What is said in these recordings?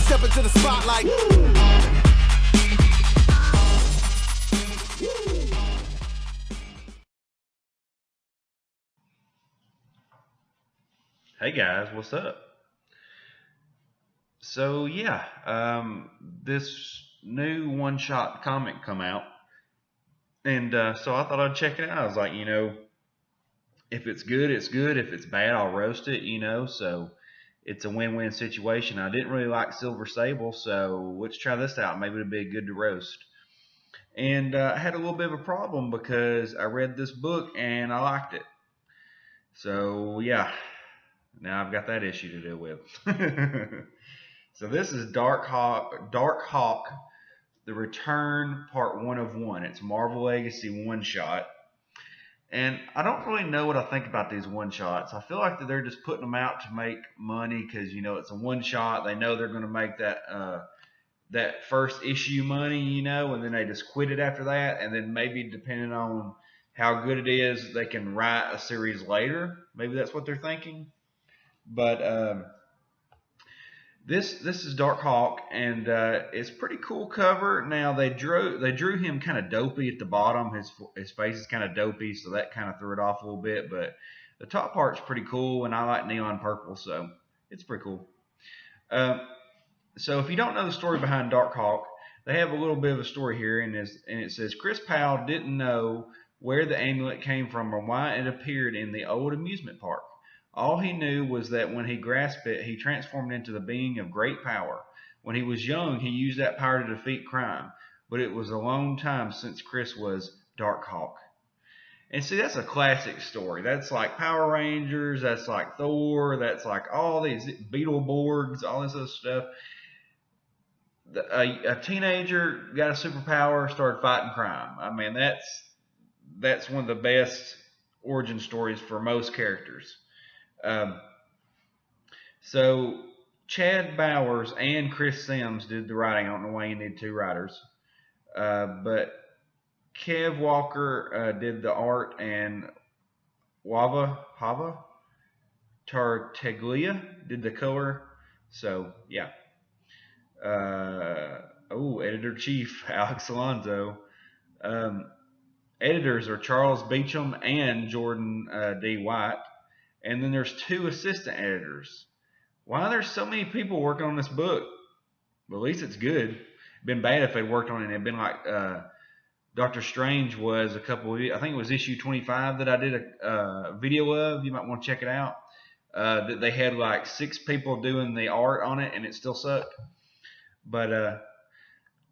Step into the spotlight. Hey guys, what's up? So yeah, this new one-shot comic come out, and so I thought I'd check it out. I was like, if it's good, it's good. If it's bad, I'll roast it. So it's a win-win situation. I didn't really like Silver Sable, so let's try this out. Maybe it'll be good to roast. And I had a little bit of a problem because I read this book and I liked it. So yeah, now I've got that issue to deal with. So this is DarkHawk, The Return, Part 1 of 1. It's Marvel Legacy one-shot. And I don't really know what I think about these one-shots. I feel like that they're just putting them out to make money because, it's a one-shot. They know they're going to make that first issue money, and then they just quit it after that. And then maybe depending on how good it is, they can write a series later. Maybe that's what they're thinking. But this is DarkHawk, and it's pretty cool cover. Now they drew him kind of dopey at the bottom. His face is kind of dopey, so that kind of threw it off a little bit. But the top part's pretty cool, and I like neon purple, so it's pretty cool. So if you don't know the story behind DarkHawk, they have a little bit of a story here, and it says Chris Powell didn't know where the amulet came from or why it appeared in the old amusement park. All he knew was that when he grasped it, he transformed into the being of great power. When he was young, he used that power to defeat crime, but it was a long time since Chris was DarkHawk. And see, that's a classic story. That's like Power Rangers, that's like Thor, that's like all these Beetleborgs, all this other stuff. A teenager got a superpower, started fighting crime. I mean, that's one of the best origin stories for most characters. So Chad Bowers and Chris Sims did the writing. I don't know why you need two writers. But Kev Walker did the art, and Hava Tartaglia did the color. So yeah. Editor-Chief Alex Alonso. Editors are Charles Beecham and Jordan D. White. And then there's two assistant editors. Why are there so many people working on this book? Well, at least it's good. It'd been bad if they worked on it and it'd been like Doctor Strange was I think it was issue 25 that I did a video of. You might want to check it out. That they had like 6 people doing the art on it and it still sucked. But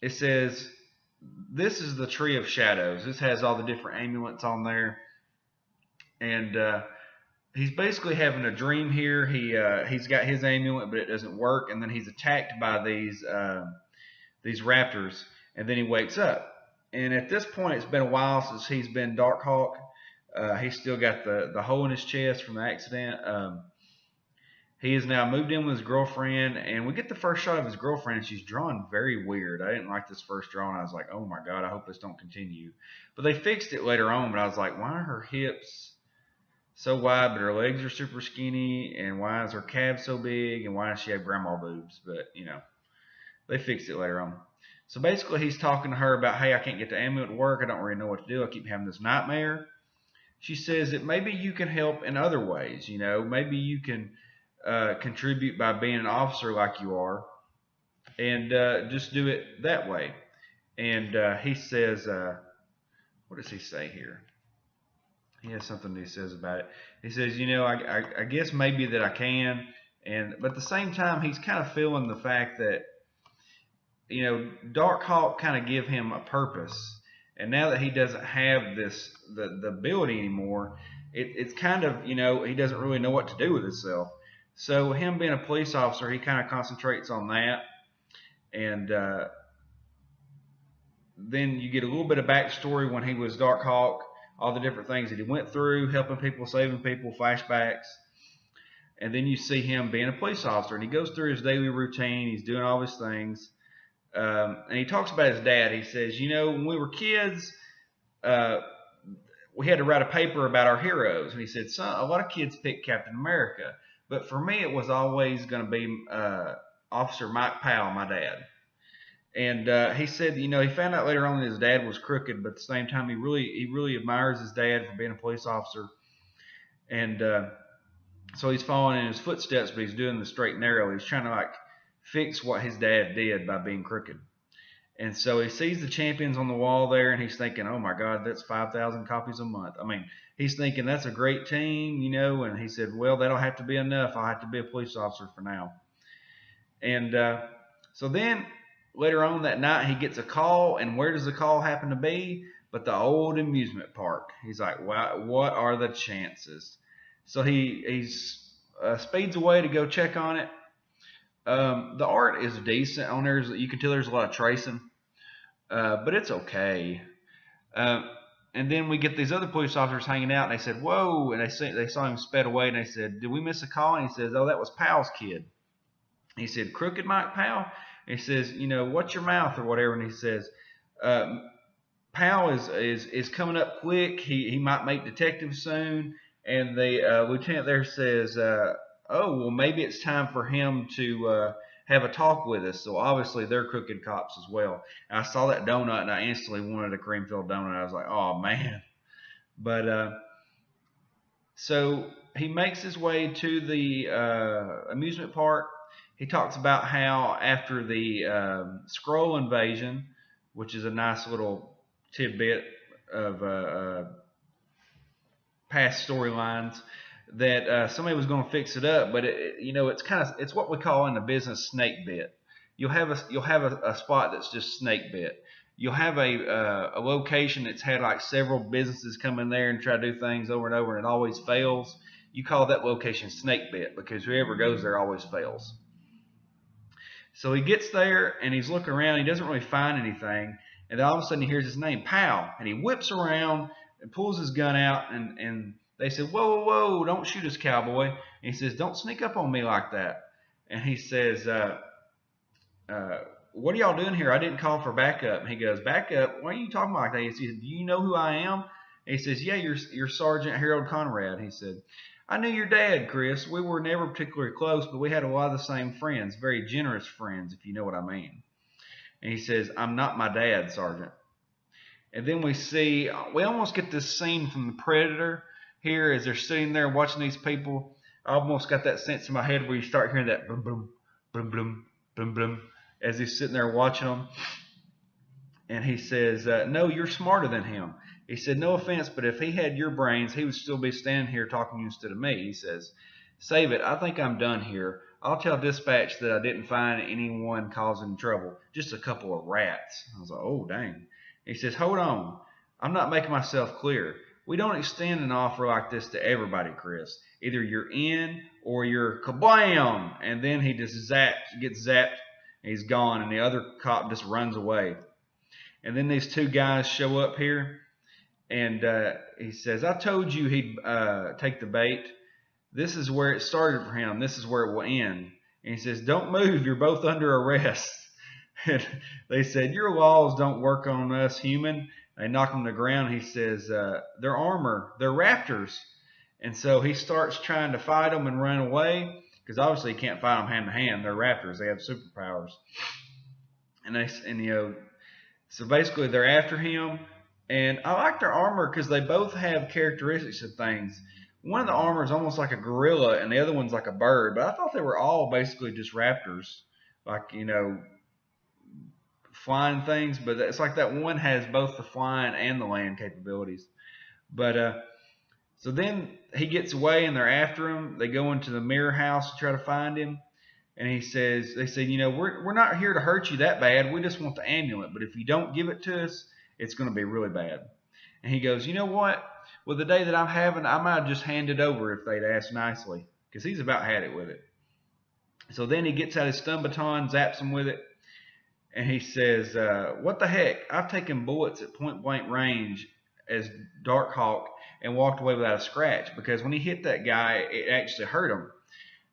it says, this is the Tree of Shadows. This has all the different amulets on there. And he's basically having a dream here. He's got his amulet, but it doesn't work. And then he's attacked by these raptors. And then he wakes up. And at this point, it's been a while since he's been DarkHawk. He's still got the hole in his chest from the accident. He has now moved in with his girlfriend, and we get the first shot of his girlfriend, and she's drawn very weird. I didn't like this first drawing. I was like, oh my God, I hope this don't continue. But they fixed it later on, but I was like, why are her hips so wide, but her legs are super skinny, and why is her calf so big, and why does she have grandma boobs? But, they fixed it later on. So basically, he's talking to her about, hey, I can't get the amulet to work. I don't really know what to do. I keep having this nightmare. She says that maybe you can help in other ways. Maybe you can contribute by being an officer like you are, and just do it that way. And he says, what does he say here? He has something he says about it. He says, I guess maybe that I can, but at the same time, he's kind of feeling the fact that, DarkHawk kind of give him a purpose, and now that he doesn't have the ability anymore, it's kind of, he doesn't really know what to do with himself. So him being a police officer, he kind of concentrates on that. And then you get a little bit of backstory when he was DarkHawk, all the different things that he went through, helping people, saving people, flashbacks. And then you see him being a police officer, and he goes through his daily routine. He's doing all his things. And he talks about his dad. He says, when we were kids, we had to write a paper about our heroes. And he said, son, a lot of kids pick Captain America, but for me, it was always going to be Officer Mike Powell, my dad. And he said, he found out later on that his dad was crooked, but at the same time, he really admires his dad for being a police officer. And so he's following in his footsteps, but he's doing the straight and narrow. He's trying to fix what his dad did by being crooked. And so he sees the champions on the wall there, and he's thinking, oh my God, that's 5,000 copies a month. I mean, he's thinking that's a great team, and he said, well, that'll have to be enough. I'll have to be a police officer for now. And so then later on that night, he gets a call, and where does the call happen to be? But the old amusement park. He's like, wow, what are the chances? So he speeds away to go check on it. The art is decent on there. You can tell there's a lot of tracing, but it's okay. And then we get these other police officers hanging out, and they said, whoa, and they saw him sped away, and they said, did we miss a call? And he says, oh, that was Powell's kid. He said, crooked Mike Powell? And he says, what's your mouth or whatever? And he says, Powell is coming up quick. He might make detective soon. And the lieutenant there says, oh, well, maybe it's time for him to have a talk with us. So obviously they're crooked cops as well. And I saw that donut and I instantly wanted a cream-filled donut. I was like, oh, man. But so he makes his way to the amusement park. He talks about how after the Skrull invasion, which is a nice little tidbit of past storylines, that somebody was going to fix it up, but it's what we call in the business snake bit. You'll have a spot that's just snake bit. You'll have a location that's had several businesses come in there and try to do things over and over, and it always fails. You call that location snake bit because whoever goes there always fails. So he gets there and he's looking around. He doesn't really find anything, and then all of a sudden he hears his name, Powell, and he whips around and pulls his gun out, and they said, whoa, whoa, whoa, don't shoot us, cowboy. And he says, don't sneak up on me like that. And he says, what are y'all doing here? I didn't call for backup. And he goes, backup? Why are you talking like that? He says, do you know who I am? And he says, yeah, you're Sergeant Harold Conrad. And he said, I knew your dad, Chris. We were never particularly close, but we had a lot of the same friends, very generous friends, if you know what I mean. And he says, I'm not my dad, Sergeant. And then we almost get this scene from The Predator here as they're sitting there watching these people. I almost got that sense in my head where you start hearing that boom, boom, boom, boom, boom, boom, as he's sitting there watching them. And he says, no, you're smarter than him. He said, no offense, but if he had your brains, he would still be standing here talking to you instead of me. He says, save it. I think I'm done here. I'll tell dispatch that I didn't find anyone causing trouble, just a couple of rats. I was like, oh, dang. He says, hold on. I'm not making myself clear. We don't extend an offer like this to everybody, Chris. Either you're in or you're kablam. And then he just gets zapped, and he's gone, and the other cop just runs away. And then these two guys show up here, and he says, I told you he'd take the bait. This is where it started for him. This is where it will end. And he says, don't move. You're both under arrest. And they said, your laws don't work on us, human. They knock him to the ground. He says, they're armor. They're Raptors. And so he starts trying to fight them and run away because obviously he can't fight them hand to hand. They're Raptors. They have superpowers. So basically they're after him. And I like their armor because they both have characteristics of things. One of the armor is almost like a gorilla and the other one's like a bird. But I thought they were all basically just Raptors. Flying things, but it's like that one has both the flying and the land capabilities. But so then he gets away and they're after him. They go into the mirror house to try to find him, and they said, we're not here to hurt you that bad. We just want the amulet, but if you don't give it to us, it's going to be really bad. And he goes, you know what? Well, the day that I'm having, I might just hand it over if they'd ask nicely, because he's about had it with it. So then he gets out his stun baton, zaps him with it. And he says, what the heck? I've taken bullets at point-blank range as DarkHawk and walked away without a scratch because when he hit that guy, it actually hurt him.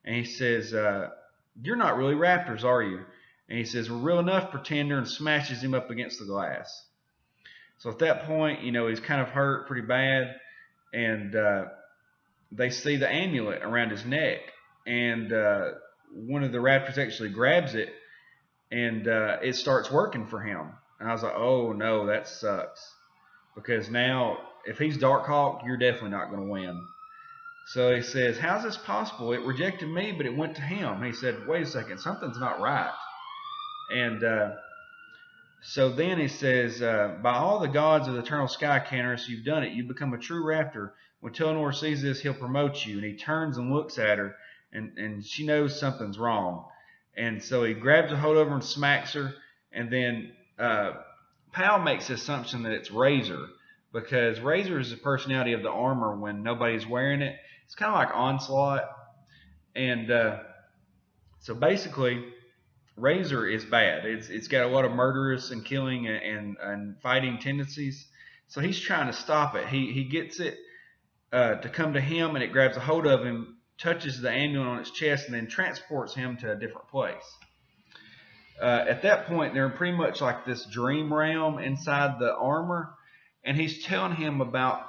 And he says, you're not really Raptors, are you? And he says, we're real enough, pretender, and smashes him up against the glass. So at that point, he's kind of hurt pretty bad, and they see the amulet around his neck, and one of the Raptors actually grabs it, and it starts working for him. And I was like, oh no, that sucks, because now if he's DarkHawk, you're definitely not going to win. So he says, how's this possible? It rejected me, but it went to him. He said, wait a second, something's not right. And so then he says, by all the gods of the eternal sky, Canaris, you've done it. You've become a true Raptor. When Telnor sees this, he'll promote you. And he turns and looks at her, and she knows something's wrong. And so he grabs a hold of her and smacks her. And then Pal makes the assumption that it's Razor, because Razor is the personality of the armor when nobody's wearing it. It's kind of like Onslaught. And so basically, Razor is bad. It's got a lot of murderous and killing and fighting tendencies. So he's trying to stop it. He gets it to come to him, and it grabs a hold of him, touches the amulet on its chest, and then transports him to a different place. At that point, they're pretty much like this dream realm inside the armor, and he's telling him about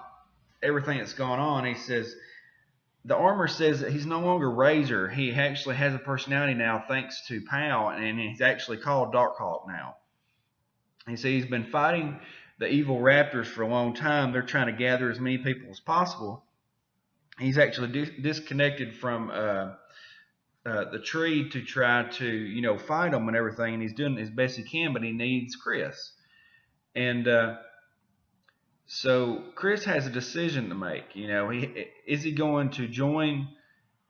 everything that's gone on. He says, the armor says that he's no longer Razor. He actually has a personality now thanks to Pal, and he's actually called DarkHawk now. He said he's been fighting the evil Raptors for a long time. They're trying to gather as many people as possible. He's actually disconnected from the tree to try to, fight them and everything, and he's doing as best he can, but he needs Chris. And so Chris has a decision to make. Is he going to join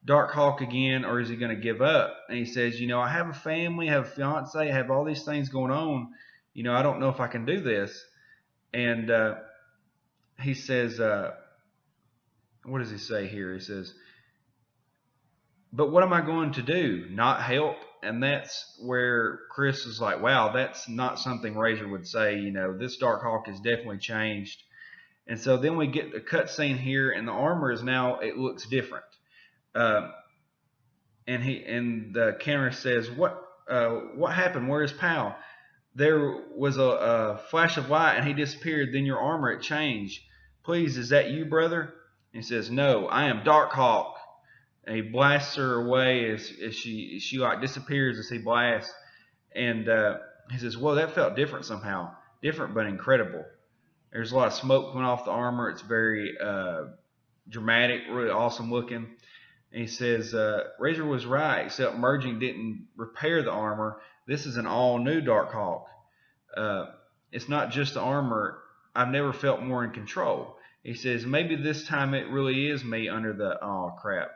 DarkHawk again, or is he going to give up? And he says, I have a family, I have a fiance, I have all these things going on. I don't know if I can do this. And he says, what does he say here? He says, but what am I going to do? Not help? And that's where Chris is like, wow, that's not something Razor would say. This DarkHawk has definitely changed. And so then we get the cutscene here, and the armor is now, it looks different. And the camera says, what happened? Where is Pal? There was a flash of light, and he disappeared. Then your armor, it changed. Please, is that you, brother? And he says, no, I am DarkHawk. And he blasts her away as she like disappears as he blasts. And he says, well, that felt different somehow. Different but incredible. There's a lot of smoke coming off the armor. It's very dramatic, really awesome looking. And he says, Razor was right, except merging didn't repair the armor. This is an all-new DarkHawk. It's not just the armor. I've never felt more in control. He says, maybe this time it really is me under the, oh, crap.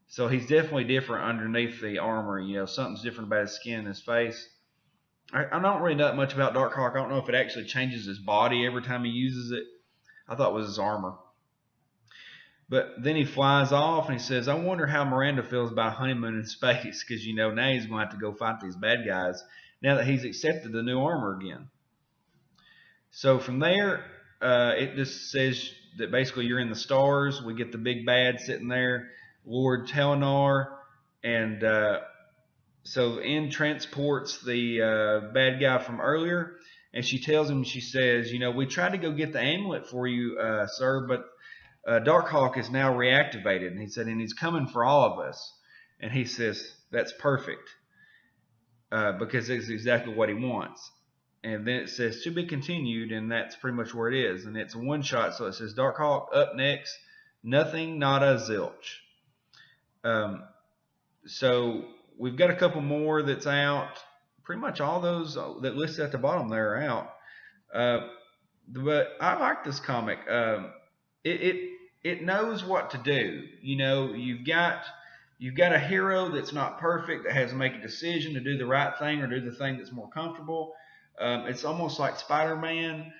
So he's definitely different underneath the armor. Something's different about his skin and his face. I don't really know much about DarkHawk. I don't know if it actually changes his body every time he uses it. I thought it was his armor. But then he flies off, and he says, I wonder how Miranda feels about a honeymoon in space, because, now he's going to have to go fight these bad guys now that he's accepted the new armor again. So from there, it just says that basically you're in the stars. We get the big bad sitting there, Lord Telnor, and so in transports the bad guy from earlier, and she tells him, she says, we tried to go get the amulet for you, sir, but DarkHawk is now reactivated. And he said, and he's coming for all of us. And he says, that's perfect, because it's exactly what he wants. And then it says, to be continued, and that's pretty much where it is. And it's a one-shot, so it says, DarkHawk up next, nothing, nada, zilch. So we've got a couple more that's out. Pretty much all those that listed at the bottom there are out. But I like this comic. It knows what to do. You've got a hero that's not perfect, that has to make a decision to do the right thing or do the thing that's more comfortable. It's almost like Spider-Man,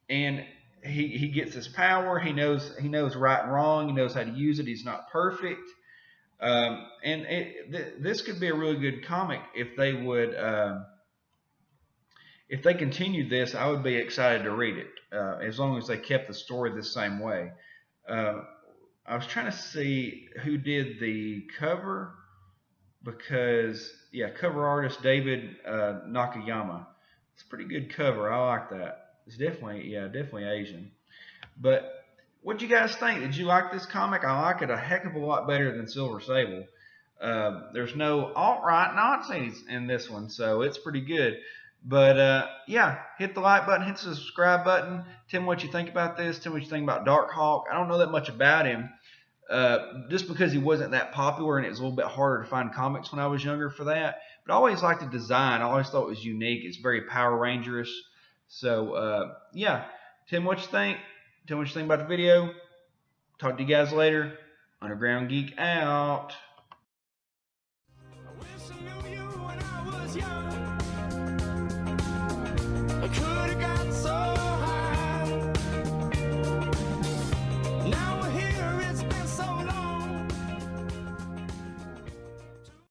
and he gets his power. He knows right and wrong. He knows how to use it. He's not perfect. And this could be a really good comic if they would, if they continued this. I would be excited to read it, as long as they kept the story the same way. I was trying to see who did the cover, because cover artist David Nakayama. It's a pretty good cover. I like that. It's definitely, yeah, definitely Asian. But what do you guys think? Did you like this comic? I like it a heck of a lot better than Silver Sable. There's no alt-right Nazis in this one, so it's pretty good. But yeah, hit the like button, hit the subscribe button. Tell me what you think about this. Tell me what you think about DarkHawk. I don't know that much about him, just because he wasn't that popular and it was a little bit harder to find comics when I was younger for that. But I always liked the design. I always thought it was unique. It's very Power Rangerish. So yeah, tell me what you think. Tell me what you think about the video. Talk to you guys later. Underground Geek out. I wish I knew you when I was young.